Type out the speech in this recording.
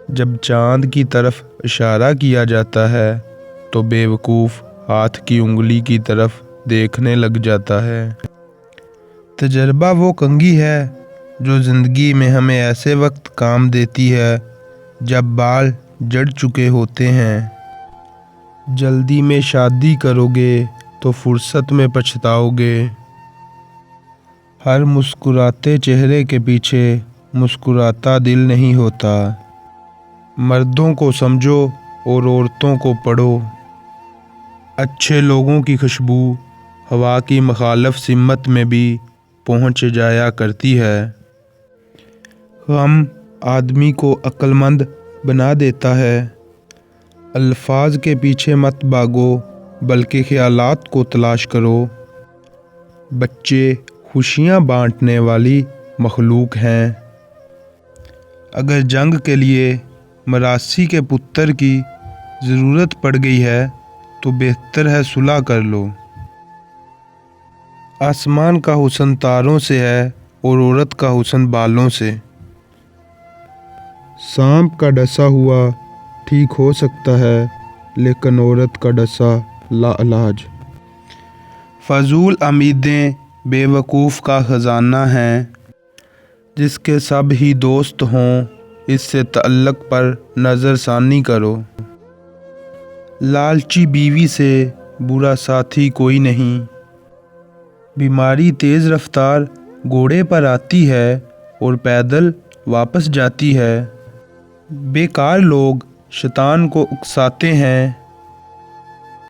جب چاند کی طرف اشارہ کیا جاتا ہے تو بیوقوف ہاتھ کی انگلی کی طرف دیکھنے لگ جاتا ہے۔ تجربہ وہ کنگھی ہے جو زندگی میں ہمیں ایسے وقت کام دیتی ہے جب بال جڑ چکے ہوتے ہیں۔ جلدی میں شادی کرو گے تو فرصت میں پچھتاؤ گے۔ ہر مسکراتے چہرے کے پیچھے مسکراتا دل نہیں ہوتا۔ مردوں کو سمجھو اور عورتوں کو پڑھو۔ اچھے لوگوں کی خوشبو ہوا کی مخالف سمت میں بھی پہنچ جایا کرتی ہے۔ غم آدمی کو عقل مند بنا دیتا ہے۔ الفاظ کے پیچھے مت بھاگو بلکہ خیالات کو تلاش کرو۔ بچے خوشیاں بانٹنے والی مخلوق ہیں۔ اگر جنگ کے لیے مراسی کے پتر کی ضرورت پڑ گئی ہے تو بہتر ہے صلح کر لو۔ آسمان کا حسن تاروں سے ہے اور عورت کا حسن بالوں سے۔ سانپ کا ڈسا ہوا ٹھیک ہو سکتا ہے لیکن عورت کا ڈسا لا علاج۔ فضول امیدیں بے وقوف کا خزانہ ہیں۔ جس کے سب ہی دوست ہوں اس سے تعلق پر نظر ثانی کرو۔ لالچی بیوی سے برا ساتھی کوئی نہیں۔ بیماری تیز رفتار گھوڑے پر آتی ہے اور پیدل واپس جاتی ہے۔ بیکار لوگ شیطان کو اکساتے ہیں